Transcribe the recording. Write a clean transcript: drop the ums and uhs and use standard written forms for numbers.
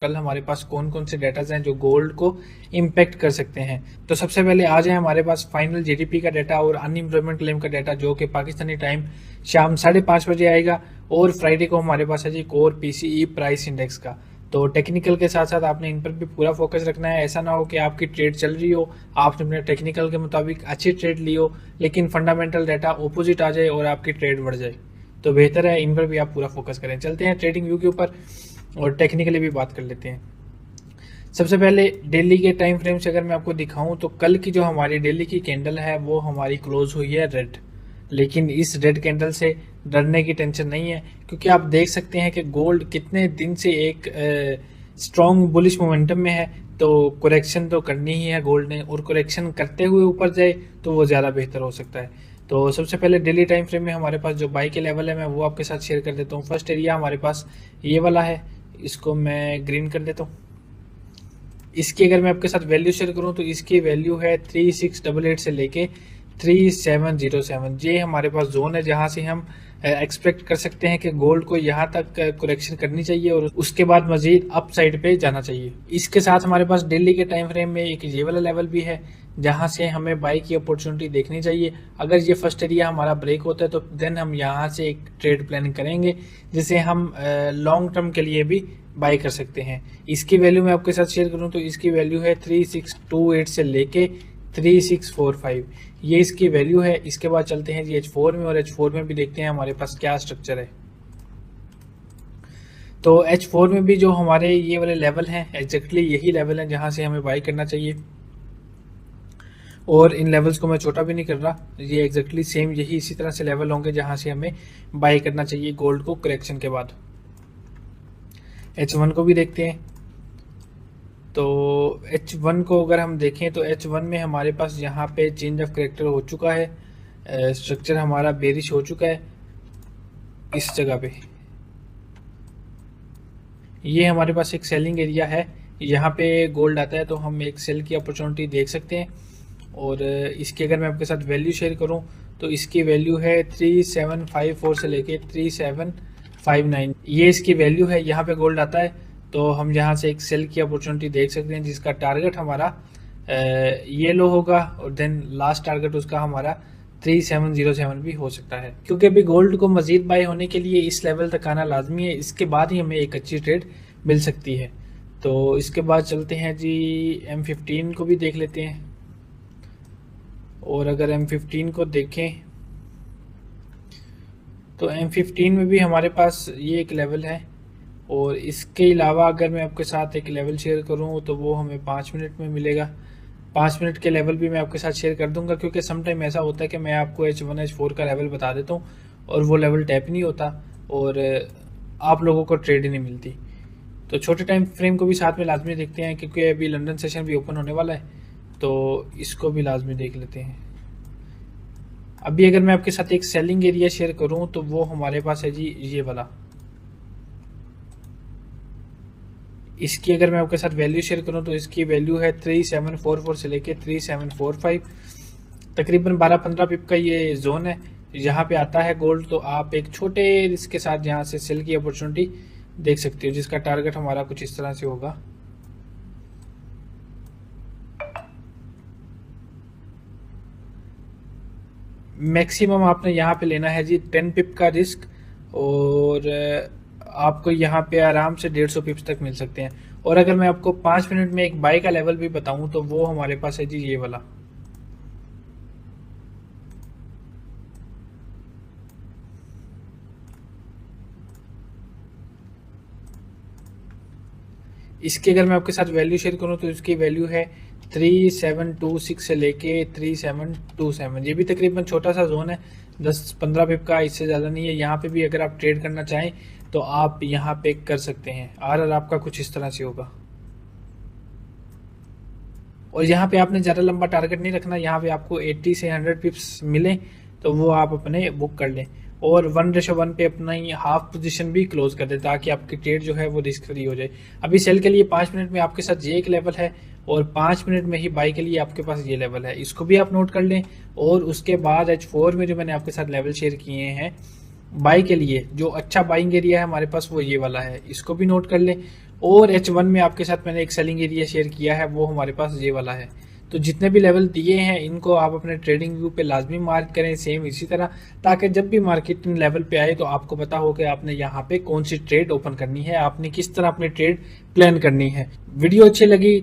कल हमारे पास कौन कौन से डेटाज हैं जो गोल्ड को इम्पैक्ट कर सकते हैं। तो सबसे पहले आज है हमारे पास फाइनल जीडीपी का डाटा और अनएम्प्लॉयमेंट क्लेम का डाटा, जो कि पाकिस्तानी टाइम शाम 5:30 बजे आएगा। और फ्राइडे को हमारे पास है जी कोर पीसीई प्राइस इंडेक्स का। तो टेक्निकल के साथ साथ आपने इन पर भी पूरा फोकस रखना है। ऐसा ना हो कि आपकी ट्रेड चल रही हो, आपने अपने टेक्निकल के मुताबिक अच्छी ट्रेड ली हो, लेकिन फंडामेंटल डाटा ऑपोजिट आ जाए और आपकी ट्रेड बढ़ जाए। तो बेहतर है इन पर भी आप पूरा फोकस करें। चलते हैं ट्रेडिंग व्यू के ऊपर और टेक्निकली भी बात कर लेते हैं। सबसे पहले डेली के टाइम फ्रेम से अगर मैं आपको दिखाऊं तो कल की जो हमारी डेली की कैंडल है वो हमारी क्लोज हुई है रेड। लेकिन इस रेड कैंडल से डरने की टेंशन नहीं है, क्योंकि आप देख सकते हैं कि गोल्ड कितने दिन से एक स्ट्रॉन्ग बुलिश मोमेंटम में है। तो करेक्शन तो करनी ही है गोल्ड ने, और करेक्शन करते हुए ऊपर जाए तो वो ज़्यादा बेहतर हो सकता है। तो सबसे पहले डेली टाइम फ्रेम में हमारे पास जो बाई के लेवल है मैं वो आपके साथ शेयर कर देता हूँ। फर्स्ट एरिया हमारे पास ये वाला है, इसको मैं ग्रीन कर देता हूँ। इसकी अगर मैं आपके साथ वैल्यू शेयर करूं तो इसकी वैल्यू है 3688 से लेके 3707। ये हमारे पास जोन है जहां से हम एक्सपेक्ट कर सकते हैं कि गोल्ड को यहां तक करेक्शन करनी चाहिए और उसके बाद मजीद अप साइड पे जाना चाहिए। इसके साथ हमारे पास डेली के टाइम फ्रेम में एक ये वाला लेवल भी है जहां से हमें बाई की अपॉर्चुनिटी देखनी चाहिए। अगर ये फर्स्ट एरिया हमारा ब्रेक होता है तो देन हम यहाँ से एक ट्रेड प्लानिंग करेंगे जिसे हम लॉन्ग टर्म के लिए भी बाई कर सकते हैं। इसकी वैल्यू मैं आपके साथ शेयर करूं तो इसकी वैल्यू है 3628 से लेके 3645, ये इसकी वैल्यू है। इसके बाद चलते हैं जी H4 में, और H4 में भी देखते हैं हमारे पास क्या स्ट्रक्चर है। तो H4 में भी जो हमारे ये वाले लेवल हैं एग्जैक्टली यही लेवल हैं जहां से हमें बाई करना चाहिए, और इन लेवल्स को मैं छोटा भी नहीं कर रहा, ये एग्जैक्टली सेम यही इसी तरह से लेवल होंगे जहां से हमें बाई करना चाहिए गोल्ड को करेक्शन के बाद। H1 को भी देखते हैं। तो H1 को अगर हम देखें तो H1 में हमारे पास यहाँ पे चेंज ऑफ करेक्टर हो चुका है, स्ट्रक्चर हमारा बेरिश हो चुका है इस जगह पे। ये हमारे पास एक सेलिंग एरिया है, यहाँ पे गोल्ड आता है तो हम एक सेल की अपॉर्चुनिटी देख सकते हैं। और इसकी अगर मैं आपके साथ वैल्यू शेयर करूँ तो इसकी वैल्यू है 3754 से लेके 3759, ये इसकी वैल्यू है। यहाँ पे गोल्ड आता है तो हम यहाँ से एक सेल की अपॉर्चुनिटी देख सकते हैं जिसका टारगेट हमारा ये लो होगा, और देन लास्ट टारगेट उसका हमारा 3707 भी हो सकता है। क्योंकि अभी गोल्ड को मजीद बाय होने के लिए इस लेवल तक आना लाजमी है, इसके बाद ही हमें एक अच्छी ट्रेड मिल सकती है। तो इसके बाद चलते हैं जी M15 को भी देख लेते हैं। और अगर M15 को देखें तो M15 में भी हमारे पास ये एक लेवल है, और इसके अलावा अगर मैं आपके साथ एक लेवल शेयर करूं तो वो हमें 5 मिनट में मिलेगा। 5 मिनट के लेवल भी मैं आपके साथ शेयर कर दूंगा, क्योंकि समटाइम ऐसा होता है कि मैं आपको H1 H4 का लेवल बता देता हूं और वो लेवल टैप नहीं होता और आप लोगों को ट्रेड ही नहीं मिलती। तो छोटे टाइम फ्रेम को भी साथ में लाजमी देखते हैं, क्योंकि अभी लंदन सेशन भी ओपन होने वाला है, तो इसको भी लाजमी देख लेते हैं। अभी अगर मैं आपके साथ एक सेलिंग एरिया शेयर करूं तो वो हमारे पास है जी ये वाला। इसकी अगर मैं आपके साथ वैल्यू शेयर करूं तो इसकी वैल्यू है 3744 से लेके 3745, तकरीबन 12-15 पिप का ये जोन है। यहाँ पे आता है गोल्ड तो आप एक छोटे रिस्क के साथ यहाँ से सेल की अपॉर्चुनिटी देख सकते हो, जिसका टारगेट हमारा कुछ इस तरह से होगा। मैक्सिमम आपने यहाँ पे लेना है जी 10 पिप का रिस्क, और आपको यहाँ पे आराम से 150 पिप्स तक मिल सकते हैं। और अगर मैं आपको 5 मिनट में एक बाई का लेवल भी बताऊं तो वो हमारे पास है जी ये वाला। इसकी अगर मैं आपके साथ वैल्यू शेयर करूं तो इसकी वैल्यू है 3726 से लेके 3727, ये भी तकरीबन छोटा सा जोन है, 10-15 पिप का, इससे ज़्यादा नहीं है। यहाँ पे भी अगर आप ट्रेड करना चाहें तो आप यहाँ पे कर सकते हैं। आर आपका कुछ इस तरह से होगा, और यहाँ पे आपने ज़्यादा लंबा टारगेट नहीं रखना। यहाँ पे आपको 80 से 100 पिप्स मिले तो वो आप अपने बुक कर लें, और 1:1 पे अपना ही हाफ पोजीशन भी क्लोज कर दे ताकि आपकी ट्रेड जो है वो रिस्क फ्री हो जाए। अभी सेल के लिए 5 मिनट में आपके साथ ये एक लेवल है, और 5 मिनट में ही बाई के लिए आपके पास ये लेवल है, इसको भी आप नोट कर लें। और उसके बाद H4 में जो मैंने आपके साथ लेवल शेयर किए हैं बाई के लिए, जो अच्छा बाइंग एरिया है हमारे पास वो ये वाला है, इसको भी नोट कर लें। और H1 में आपके साथ मैंने एक सेलिंग एरिया शेयर किया है, वो हमारे पास ये वाला है। तो जितने भी लेवल दिए हैं इनको आप अपने ट्रेडिंग व्यू पे लाजमी मार्क करें, सेम इसी तरह, ताकि जब भी मार्केट इन लेवल पे आए तो आपको पता हो कि आपने यहाँ पे कौन सी ट्रेड ओपन करनी है, आपने किस तरह अपनी ट्रेड प्लान करनी है। वीडियो अच्छी लगी